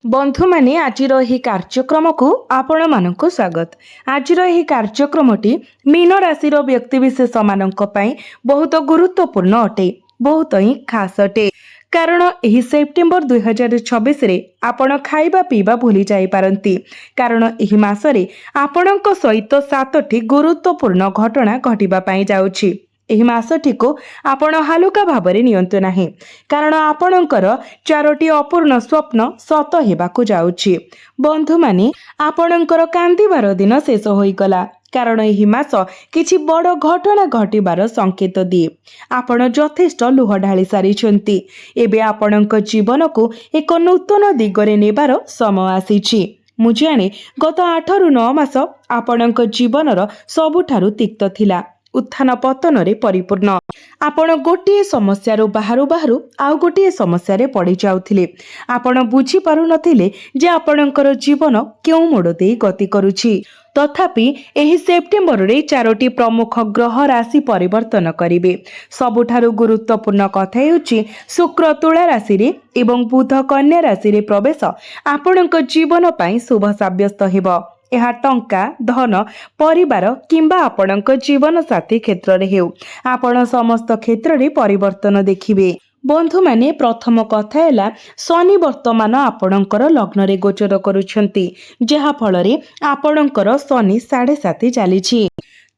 बंधु माने आजिर एही कार्यक्रम को आपण मानक स्वागत। आजिर एही कार्यक्रमटी मीन राशि व्यक्तिविशेष मानक पई बहुत गुरुत्वपूर्ण अटे, बहुत ही खास अटे। कारण एही सेप्टेम्बर 2026 रे आपण खाइबा पीबा भूली जाई पारंती। कारण एही मासरे आपणक सहित 7टी गुरुत्वपूर्ण घटना घटिबा पई जाउछि। एही मासटी को आपण हालुका भाबरे नियंतु नाही, कारण आपणकर 4टी अपूर्ण स्वप्न सत हेबाकु जाउछि। बंधु माने आपणकर कांदिबार दिन शेष होईगला, कारण एही मास किछि बड़ घटना घटिबार संकेत दिए। आपण यथेष्ट लुह ढाली सारिछंती। एबे आपणक जीवन को एक नूतन दिगरे नेबार समय आसीछि। मु जाने गत 8 रु 9 मास आपणक जीवनर सबुठारु तिक्त थिला, उत्थान पतन रे परिपूर्ण। आपण गोटे समस्या बाहरु बाहरु आउ गोटे समस्या रे पड़ी जाउथिले। आपण बुझी पारु नथिले जे आपणकर जीवन केउ मोड़ दे गति करूछि। तथापि एही सेप्टेम्बर रे 4टी प्रमुख ग्रह राशि परिवर्तन करिवे। सबुठारु गुरुत्वपूर्ण कथा हेउछि शुक्र तुला राशि रे एवं बुध कन्या राशि रे प्रवेश आपणक जीवन पई शुभ साब्यस्त हेबो। यह टंका धन परिवार किंबा आपणक जीवन साथी क्षेत्र रे हेउ, आपण समस्त क्षेत्र रे परिवर्तन देखिबे। बंधु माने प्रथम कथा हैला शनि वर्तमान आपणकर लग्न रे गोचर करूछंती, जहा फल रे आपणकर शनि 7.5 चलीछि।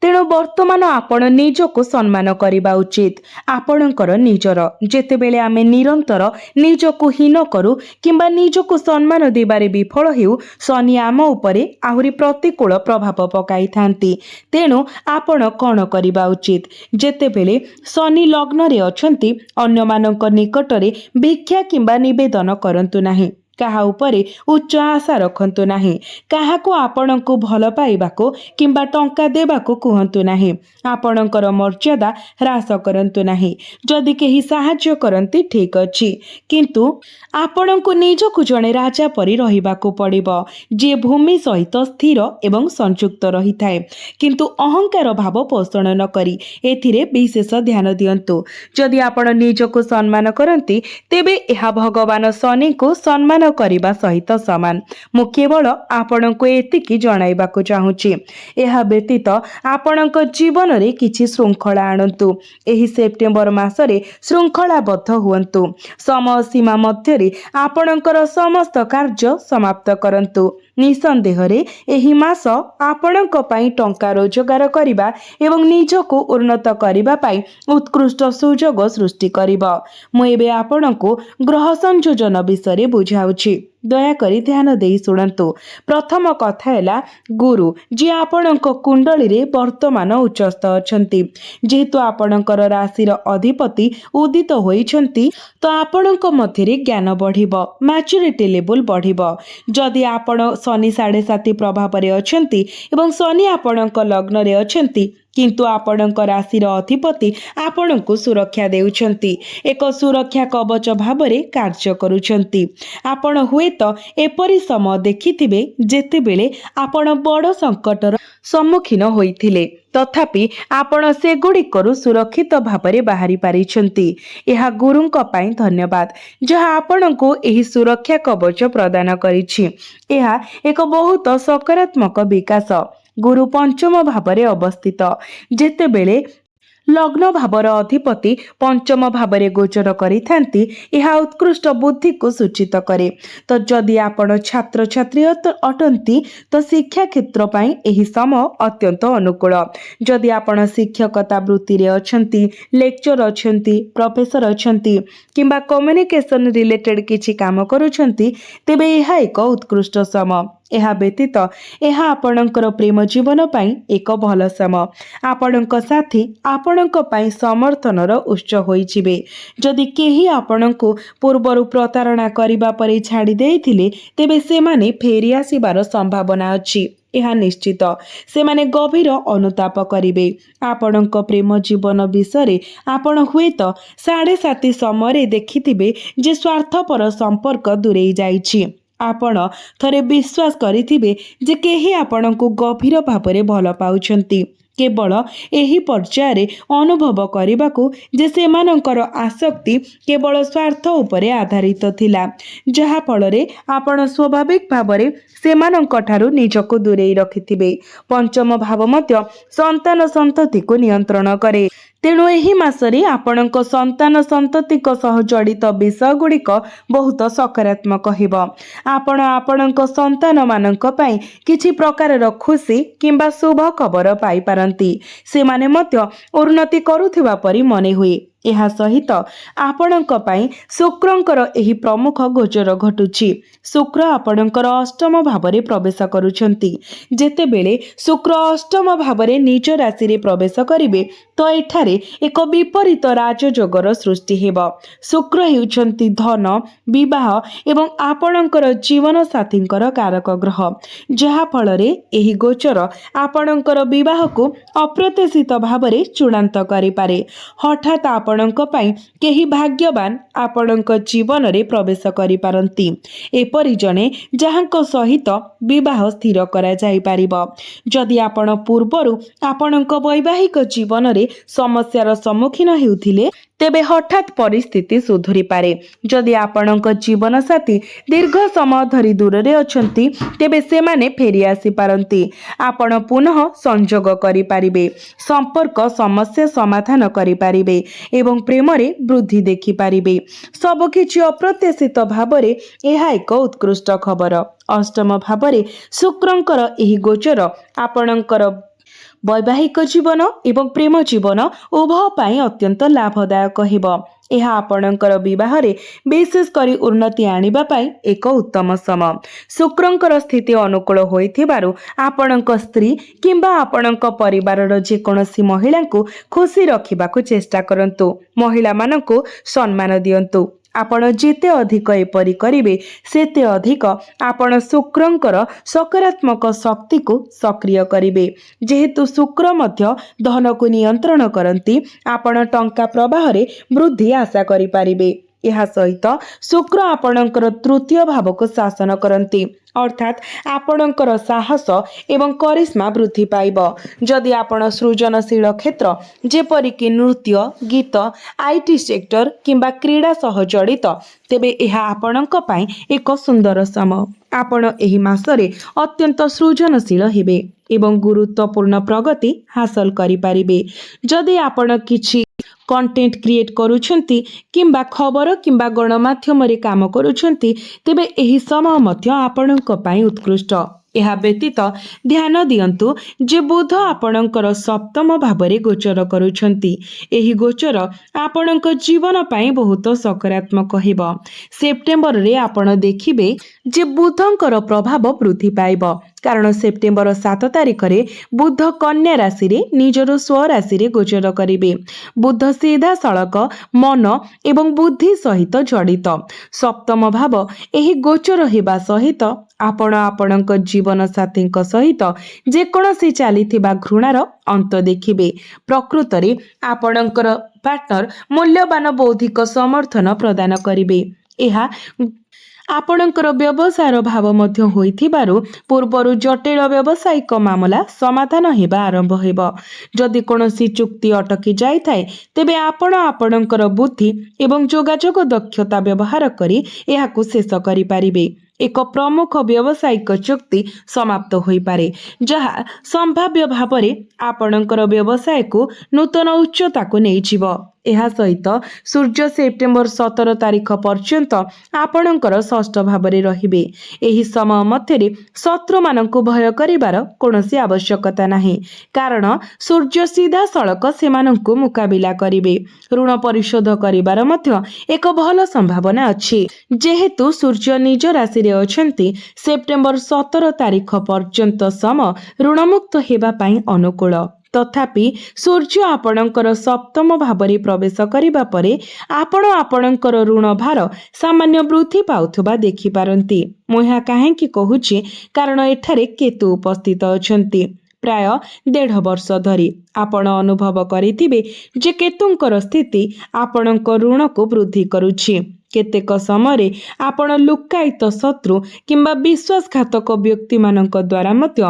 तेणु वर्तमान आपण निजको सम्मान करबा उचित। आपणकर निजर जेतेबेले आमे निरंतर निजको हीन करू किंबा निजको सम्मान देबारे विफल हेउ, शनि आम उपरे आहुरी प्रतिकूल प्रभाव पकाई थांती। तेणु आपण कोन करबा उचित? जेतेबेले शनि लग्न रे अछंती, अन्य मानक निकटरे भिक्षा किंबा निवेदन करंतु नाही। काहा उपरे उच्च आशा रखंतु नाही। काहाको आपणको भल पाइबाको किंबा टंका देबाको कुहंतु नाही। आपणकर मर्यादा ह्रास करंतु नाही। जदि केही साहाय्य करंती ठीक अछि, किंतु आपणको निजको जणे राजा परि रहिबाको पड़िबो, जे भूमि सहित स्थिर एवं संयुक्त रहिथाय, किंतु अहंकार भाव पोषण न करी एथिरे विशेष ध्यान दियंतु। जदि आपण निजको सम्मान करंती, तेबे एहा भगवान शनि को सम्मान करिबा सहित समान। मु केवल आपणको एतिकी जणाइबाको चाहूछि। एहा व्यतीत आपणको जीवन रे किछि श्रृंखला आणंतु। एही सेप्टेम्बर मासरे श्रृंखलाबद्ध हुअंतु। समय सीमा मध्य रे आपणकर समस्त कार्य समाप्त करंतु। निसंदेह रे एही मास आपणको पई टंका रोजगार करिबा एवं निजको उन्नत करिबा पई उत्कृष्ट सुजोग सृष्टि करिबो। मु एबे आपणको ग्रह संयोजन विषय बुझाउछि, दयाकरी ध्यान देई सुनंतु। प्रथम कथा हैला गुरु, जे आपणको कुंडली रे वर्तमान उच्चस्थ अछंती। जेहेतु आपणकर राशिर अधिपति उदित होइछंती, तो आपणको मध्य रे ज्ञान बढ़िबो, मैच्योरिटी लेवल बढ़िबो। जदि आपण शनि 7.5 प्रभाव रे अछंती एवं शनि आपणको लग्न रे अछंती, किंतु आपणक राशिर अधिपति आपणको सुरक्षा देउछंती, एक सुरक्षा कवच भाबरे कार्य करूछंती। आपण हुए तो एपरि समय देखिथिबे जेतेबेले आपण बड़ संकटर सम्मुखीन होइथिले, तथापि आपण से गुड़िकरु सुरक्षित भाबरे बाहरी पारिछंती। एहा गुरुंक पई धन्यवाद, जहा आपणको एही सुरक्षा कवच प्रदान करिछि। एहा एक बहुत सकारात्मक विकास। गुरु पंचम भावरे अवस्थित, जेतेबेले लग्न भावर अधिपति पंचम भावरे गोचर करिथांती, यह उत्कृष्ट बुद्धि को सूचित करे। तो जदि आपण छात्र छात्री अटंती, तो शिक्षा क्षेत्र पई एही समय अत्यंत अनुकूल। जदि आपण शिक्षकता वृत्ति रे अछंती, लेक्चर अछंती, प्रोफेसर अछंती किंबा कम्युनिकेशन रिलेटेड किछि काम करूछंती, तेबे यह एक उत्कृष्ट समय। एहा व्यतीत एहा आपणकर प्रेम जीवन पई एक भल समय। आपणक साथी आपणक पई समर्थनर उच्च होइजिबे। जदि केही आपणको पूर्वरु प्रतारणा करिबा परे छाड़ी देइथिले, तेबे सेमाने फेरी आसीबार संभावना अछि। यह निश्चित सेमाने गभीर अनुताप करिवे। आपणक प्रेम जीवन विषय आपण हुए तो 7.5 समय देखिथिबे जे स्वार्थपर संपर्क दूरेई जाइछि। आपण थरे विश्वास करिथिबे जे केही आपणको गभीर भाबरे भल पाउछंती, केवल एही पर्यायर अनुभव करबाकू जे सेमानंकर आसक्ति केवल स्वार्थ उपरे आधारित थिला, जहा फलरे आपण स्वाभाविक भावरे सेमानंकठारु निजको दूरेई रखिथिबे। पंचम भाव मध्य संतान संतति को नियंत्रण करे। तेणु एही मासरे आपणक संतान संततिक सह जड़ित विषय गुड़िक बहुत सकारात्मक हेब। आपण आपणक संतान मानक पई किछि प्रकारर खुशी किंबा शुभ खबर पाई पारंती। सेमाने मध्य उन्नति करुथिबा परि मने हुए। ଏହା ସହିତ ଆପଣଙ୍କ ପାଇଁ ଶୁକ୍ରଙ୍କର ଏହି ପ୍ରମୁଖ ଗୋଚର ଘଟୁଛି। ଶୁକ୍ର ଆପଣଙ୍କର ଅଷ୍ଟମ ଭାବରେ ପ୍ରବେଶ କରୁଛନ୍ତି। ଯେତେବେଳେ ଶୁକ୍ର ଅଷ୍ଟମ ଭାବରେ ନିଜ ରାଶିରେ ପ୍ରବେଶ କରିବେ ତ ଏଠାରେ ଏକ ବିପରୀତ ରାଜଯୋଗର ସୃଷ୍ଟି ହେବ। ଶୁକ୍ର ହେଉଛନ୍ତି ଧନ, ବିବାହ ଏବଂ ଆପଣଙ୍କର ଜୀବନ ସାଥୀଙ୍କର କାରକ ଗ୍ରହ, ଯାହା ଫଳରେ ଏହି ଗୋଚର ଆପଣଙ୍କର ବିବାହକୁ ଅପ୍ରତ୍ୟାଶିତ ଭାବରେ ଚୂଡ଼ାନ୍ତ କରିପାରେ। ହଠାତ୍ ଆପଣଙ୍କ ପାଇଁ କେହି ଭାଗ୍ୟବାନ ଆପଣଙ୍କ ଜୀବନରେ ପ୍ରବେଶ କରିପାରନ୍ତି। ଏପରି ଜଣେ ଯାହାଙ୍କ ସହିତ ବିବାହ ସ୍ଥିର କରାଯାଇପାରିବ। ଯଦି ଆପଣ ପୂର୍ବରୁ ଆପଣଙ୍କ ବୈବାହିକ ଜୀବନରେ ସମସ୍ୟାର ସମ୍ମୁଖୀନ ହେଉଥିଲେ ତେବେ ହଠାତ୍ ପରିସ୍ଥିତି ସୁଧୁରିପାରେ। ଯଦି ଆପଣଙ୍କ ଜୀବନ ସାଥୀ ଦୀର୍ଘ ସମୟ ଧରି ଦୂରରେ ଅଛନ୍ତି ତେବେ ସେମାନେ ଫେରି ଆସିପାରନ୍ତି। ଆପଣ ପୁନଃ ସଂଯୋଗ କରିପାରିବେ, ସମ୍ପର୍କ ସମସ୍ୟା ସମାଧାନ କରିପାରିବେ ଏବଂ ପ୍ରେମରେ ବୃଦ୍ଧି ଦେଖିପାରିବେ। ସବୁକିଛି ଅପ୍ରତ୍ୟାଶିତ ଭାବରେ ଏହା ଏକ ଉତ୍କୃଷ୍ଟ ଖବର। ଅଷ୍ଟମ ଭାବରେ ଶୁକ୍ରଙ୍କର ଏହି ଗୋଚର ଆପଣଙ୍କର ବୈବାହିକ ଜୀବନ ଏବଂ ପ୍ରେମ ଜୀବନ ଉଭୟ ପାଇଁ ଅତ୍ୟନ୍ତ ଲାଭଦାୟକ ହେବ। ଏହା ଆପଣଙ୍କର ବିବାହରେ ବିଶେଷ କରି ଉନ୍ନତି ଆଣିବା ପାଇଁ ଏକ ଉତ୍ତମ ସମୟ। ଶୁକ୍ରଙ୍କର ସ୍ଥିତି ଅନୁକୂଳ ହୋଇଥିବାରୁ ଆପଣଙ୍କ ସ୍ତ୍ରୀ କିମ୍ବା ଆପଣଙ୍କ ପରିବାରର ଯେକୌଣସି ମହିଳାଙ୍କୁ ଖୁସି ରଖିବାକୁ ଚେଷ୍ଟା କରନ୍ତୁ। ମହିଳାମାନଙ୍କୁ ସମ୍ମାନ ଦିଅନ୍ତୁ। ଆପଣ ଯେତେ ଅଧିକ ଏପରି କରିବେ ସେତେ ଅଧିକ ଆପଣ ଶୁକ୍ରଙ୍କର ସକାରାତ୍ମକ ଶକ୍ତିକୁ ସକ୍ରିୟ କରିବେ। ଯେହେତୁ ଶୁକ୍ର ମଧ୍ୟ ଧନକୁ ନିୟନ୍ତ୍ରଣ କରନ୍ତି, ଆପଣ ଟଙ୍କା ପ୍ରବାହରେ ବୃଦ୍ଧି ଆଶା କରିପାରିବେ। ଏହା ସହିତ ଶୁକ୍ର ଆପଣଙ୍କର ତୃତୀୟ ଭାବକୁ ଶାସନ କରନ୍ତି, ଅର୍ଥାତ୍ ଆପଣଙ୍କର ସାହସ ଏବଂ କରିସ୍ମା ବୃଦ୍ଧି ପାଇବ। ଯଦି ଆପଣ ସୃଜନଶୀଳ କ୍ଷେତ୍ର ଯେପରିକି ନୃତ୍ୟ, ଗୀତ, ଆଇଟି ସେକ୍ଟର କିମ୍ବା କ୍ରୀଡ଼ା ସହ ଜଡ଼ିତ ତେବେ ଏହା ଆପଣଙ୍କ ପାଇଁ ଏକ ସୁନ୍ଦର ସମୟ। ଆପଣ ଏହି ମାସରେ ଅତ୍ୟନ୍ତ ସୃଜନଶୀଳ ହେବେ ଏବଂ ଗୁରୁତ୍ୱପୂର୍ଣ୍ଣ ପ୍ରଗତି ହାସଲ କରିପାରିବେ। ଯଦି ଆପଣ କିଛି କଣ୍ଟେଣ୍ଟ କ୍ରିଏଟ୍ କରୁଛନ୍ତି କିମ୍ବା ଖବର କିମ୍ବା ଗଣମାଧ୍ୟମରେ କାମ କରୁଛନ୍ତି ତେବେ ଏହି ସମୟ ମଧ୍ୟ ଆପଣଙ୍କ ପାଇଁ ଉତ୍କୃଷ୍ଟ। ଏହା ବ୍ୟତୀତ ଧ୍ୟାନ ଦିଅନ୍ତୁ ଯେ ବୁଧ ଆପଣଙ୍କର ସପ୍ତମ ଭାବରେ ଗୋଚର କରୁଛନ୍ତି। ଏହି ଗୋଚର ଆପଣଙ୍କ ଜୀବନ ପାଇଁ ବହୁତ ସକାରାତ୍ମକ ହେବ। ସେପ୍ଟେମ୍ବରରେ ଆପଣ ଦେଖିବେ ଯେ ବୁଧଙ୍କର ପ୍ରଭାବ ବୃଦ୍ଧି ପାଇବ, କାରଣ ସେପ୍ଟେମ୍ବର 7 ତାରିଖରେ ବୁଧ କନ୍ୟା ରାଶିରେ ନିଜର ସ୍ୱରାଶିରେ ଗୋଚର କରିବେ। ବୁଧ ସିଧାସଳଖ ମନ ଏବଂ ବୁଦ୍ଧି ସହିତ ଜଡ଼ିତ। ସପ୍ତମ ଭାବ ଏହି ଗୋଚର ହେବା ସହିତ ଆପଣ ଆପଣଙ୍କ ଜୀବନ ସାଥୀଙ୍କ ସହିତ ଯେକୌଣସି ଚାଲିଥିବା ଘୃଣାର ଅନ୍ତ ଦେଖିବେ। ପ୍ରକୃତରେ ଆପଣଙ୍କର ପାର୍ଟନର ମୂଲ୍ୟବାନ ବୌଦ୍ଧିକ ସମର୍ଥନ ପ୍ରଦାନ କରିବେ। ଏହା ଆପଣଙ୍କର ବ୍ୟବସାୟର ଭାବ ମଧ୍ୟ ହୋଇଥିବାରୁ ପୂର୍ବରୁ ଜଟିଳ ବ୍ୟବସାୟିକ ମାମଲା ସମାଧାନ ହେବା ଆରମ୍ଭ ହେବ। ଯଦି କୌଣସି ଚୁକ୍ତି ଅଟକି ଯାଇଥାଏ ତେବେ ଆପଣ ଆପଣଙ୍କର ବୁଦ୍ଧି ଏବଂ ଯୋଗାଯୋଗ ଦକ୍ଷତା ବ୍ୟବହାର କରି ଏହାକୁ ଶେଷ କରିପାରିବେ। ଏକ ପ୍ରମୁଖ ବ୍ୟବସାୟିକ ଚୁକ୍ତି ସମାପ୍ତ ହୋଇପାରେ, ଯାହା ସମ୍ଭାବ୍ୟ ଭାବରେ ଆପଣଙ୍କର ବ୍ୟବସାୟକୁ ନୂତନ ଉଚ୍ଚତାକୁ ନେଇଯିବ। ଏହା ସହିତ ସୂର୍ଯ୍ୟ ସେପ୍ଟେମ୍ବର 17 ତାରିଖ ପର୍ଯ୍ୟନ୍ତ ଆପଣଙ୍କର ଷଷ୍ଠ ଭାବରେ ରହିବେ। ଏହି ସମୟ ମଧ୍ୟରେ ଶତ୍ରୁମାନଙ୍କୁ ଭୟ କରିବାର କୌଣସି ଆବଶ୍ୟକତା ନାହିଁ, କାରଣ ସୂର୍ଯ୍ୟ ସିଧାସଳଖ ସେମାନଙ୍କୁ ମୁକାବିଲା କରିବେ। ଋଣ ପରିଶୋଧ କରିବାର ମଧ୍ୟ ଏକ ଭଲ ସମ୍ଭାବନା ଅଛି। ଯେହେତୁ ସୂର୍ଯ୍ୟ ନିଜ ରାଶିରେ ଅଛନ୍ତି, ସେପ୍ଟେମ୍ବର 17 ତାରିଖ ପର୍ଯ୍ୟନ୍ତ ସମୟ ଋଣମୁକ୍ତ ହେବା ପାଇଁ ଅନୁକୂଳ। ତଥାପି ସୂର୍ଯ୍ୟ ଆପଣଙ୍କର ସପ୍ତମ ଭାବରେ ପ୍ରବେଶ କରିବା ପରେ ଆପଣ ଆପଣଙ୍କର ଋଣ ଭାର ସାମାନ୍ୟ ବୃଦ୍ଧି ପାଉଥିବା ଦେଖିପାରନ୍ତି। ମୁଁ ଏହା କାହିଁକି କହୁଛି, କାରଣ ଏଠାରେ କେତୁ ଉପସ୍ଥିତ ଅଛନ୍ତି। ପ୍ରାୟ 1.5 ବର୍ଷ ଧରି ଆପଣ ଅନୁଭବ କରିଥିବେ ଯେ କେତୁଙ୍କର ସ୍ଥିତି ଆପଣଙ୍କ ଋଣକୁ ବୃଦ୍ଧି କରୁଛି। କେତେକ ସମୟରେ ଆପଣ ଲୁକ୍କାୟିତ ଶତ୍ରୁ କିମ୍ବା ବିଶ୍ୱାସଘାତକ ବ୍ୟକ୍ତିମାନଙ୍କ ଦ୍ୱାରା ମଧ୍ୟ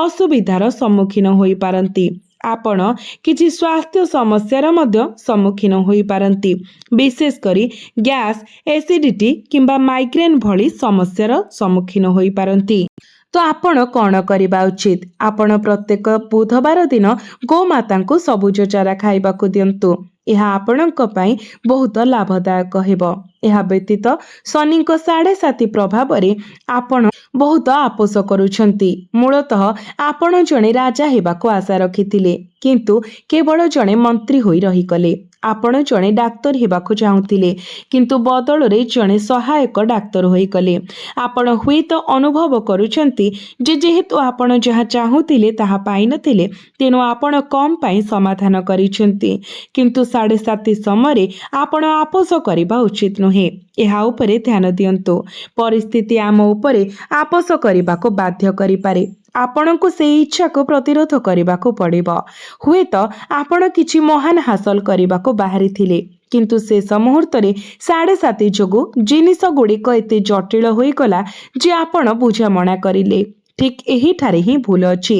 ଅସୁବିଧାର ସମ୍ମୁଖୀନ ହୋଇପାରନ୍ତି। आपण किछि स्वास्थ्य समस्यार मध्य सम्मुखीन होई पारंती, विशेष करी गैस, एसिडिटी किंबा माइग्रेन भली समस्यार सम्मुखीन होई पारंती। तो आपण कौन करबा उचित? आपण प्रत्येक बुधवार दिन गोमाता को सबुज चारा खाइबाकू दियंतु। यह आपणक पई बहुत लाभदायक हेबो। यह व्यतीत शनि 7.5 प्रभाव रे आपण बहुत आपोष करुछंती। मूलतः आपण जणे राजा हेबाकू आशा रखिथिले, किंतु केवल जणे मंत्री होई रहिकले। आपण जणे डाक्तर हेबाकू चाहुथिले, किंतु बदल रे जणे सहायक डाक्तर होई कले। आपण हुएत अनुभव करुछंती जे जेहेतु आपण जहा चाहुथिले ताहा पाई नथिले, तेनु आपण कम पाई समाधान करिछंती, किंतु 7.5 समय आपण आपोष करबा उचित नुहे। एहा उपरे ध्यान दियंतु। परिस्थिति आम उपरे आपोष करबाको बाध्य करि पारे। आपणको से इच्छा को प्रतिरोध करबाको पड़िबो। हुए तो आपण किछि महान हासिल करबाको बाहरी थिले, किंतु शेष मुहूर्त रे 7.5 जोगु जिनिस गुड़िक एते जटिल होई गला जे आपण बुझामणा करिले। ठीक एही ठारे ही भूल अछि।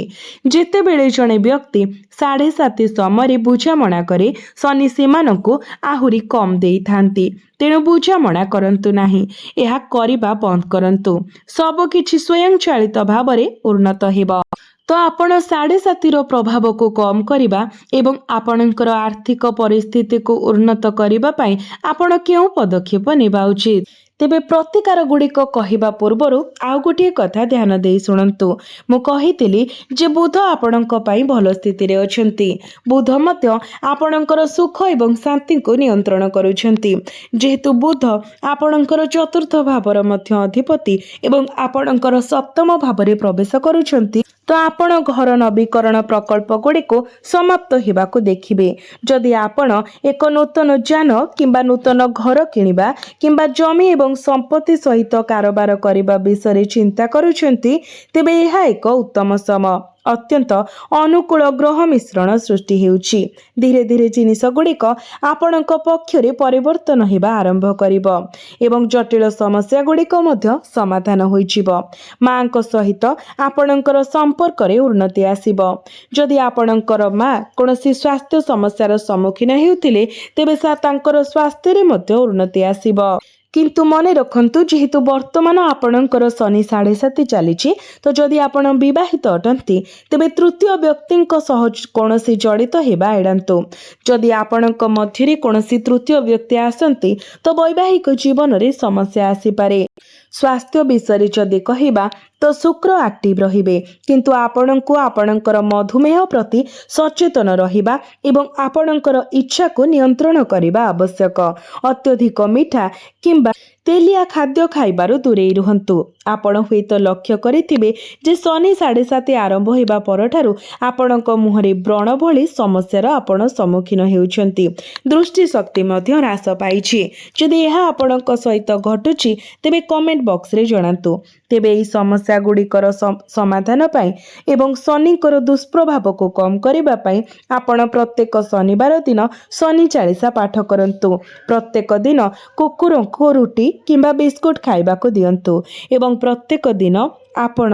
जेते बेले जणे व्यक्ति 7.5 समय बुझामणा करे, शनि सेमानंकु आहुरी कम देई थांती। तेणु बुझामणा करंतु नाही, एहा करिबा बंद करंतु। सब किछि स्वयंचालित भावरे उन्नत हेबो। तो आपण 7.5 प्रभाव को कम करिबा एवं आपणकर आर्थिक परिस्थिति को उन्नत करिबा पई आपण केउ पदक्षेप नेबा उचित? तेबे प्रतिकार गुड़िक कहिबा पूर्वरु आउ गोटे कथा ध्यान देई सुनंतु। मु कहितिली जे बुध आपणक पई भल स्थिति रे अछंती। बुध मध्य आपणकर सुख एवं शांति को नियंत्रण करूछंती। जेहेतु बुध आपणकर चतुर्थ भावर मध्य अधिपति एवं आपणकर सप्तम भावरे प्रवेश करूछंती, तो आपण घर नवीकरण प्रकल्प गुड़िक समाप्त हेबाकू देखिबे। जदि आपण एक नूतन जान किंबा नूतन घर किनिबा किंबा जमी एवं संपत्ति सहित कारोबार करबा विषय चिंता करूछंती, तेबे यह एक उत्तम समय। अत्यंत अनुकूल ग्रह मिश्रण सृष्टि हेउछि। धीरे धीरे जिनिस गुड़िक आपणक पक्षरे परिवर्तन हेबा आरंभ करिबो एवं जटिल समस्या गुड़िक मध्य समाधान होइजिबो। मांक सहित आपणकर संपर्क रे उन्नति आसीबो। जदि आपणकर मां कोनोसी स्वास्थ्य समस्यार सम्मुखीन हेउथिले, तेबे सा तांकर स्वास्थ्य रे मध्य उन्नति आसीबो। किंतु मने रखंतु, जेहेतु वर्तमान आपणकर शनि 7.5 चलीछि, तो जदि आपण विवाहित अटंती, तेबे तृतीय व्यक्तिंक सह कोनोसी जड़ित हेबा एडांतु। जदि आपणक मध्यरे कोनोसी तृतीय व्यक्ति आसंती, तो वैवाहिक जीवन रे समस्या आसी पारे। स्वास्थ्य विषय जदि कहिबा तो शुक्र एक्टिव रहिबे, किंतु आपणको आपणकर मधुमेह प्रति सचेतन रहिबा एवं आपणकर इच्छा को नियंत्रण करिबा आवश्यक। अत्यधिक मीठा किंबा तेलिया खाद्य खाइबारु दूरेई रुहंतु। आपण हुएत लक्ष्य करिथिबे जे शनि 7.5 आरंभ हेबा परठारु आपणक मुहरे व्रण भली समस्यार आपण सम्मुखीन हेउछंती। दृष्टि शक्ति मध्य ह्रास पाइछि। जदि एहा आपणक सहित घटुछि, तेबे कमेंट बॉक्स रे जणांतु। तेबे एही समस्या गुड़िकर समाधान पाई एवं शनिकर दुष्प्रभाव को कम करिबा पाई आपण प्रत्येक शनिवार दिन शनि 40 पाठ करंतु। प्रत्येक दिन कुकुर को रुटी किंबा बिस्कुट खाइबाकू दियंतु एवं प्रत्येक दिन आपण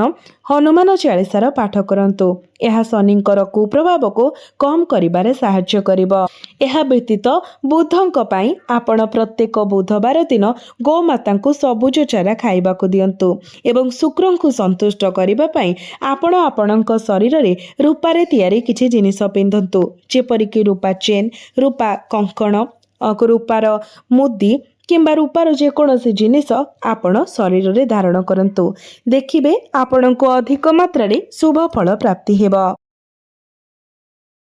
हनुमान 40 पाठ करंतु। यह शनिकर कुप्रभाव को कम करिबारे सहाय्य करिबो। यह व्यतीत बुधंक पाई आपण प्रत्येक बुधवार दिन गोमाता को सबुज चारा खाइबाकू दियंतु एवं शुक्र को संतुष्ट करिबा पाई आपण आपणक शरीर रे रूपारे तयारी किछि जिनिस पिंधंतु, जेपरिक रूपा चेन, रूपा कंकण, रूपार मुदी किंबा रूपार जेकोसी जिनिस आपण शरीर रे धारण करंतु। देखिबे आपणको अधिक मात्रा रे शुभ फल प्राप्ति हेबो।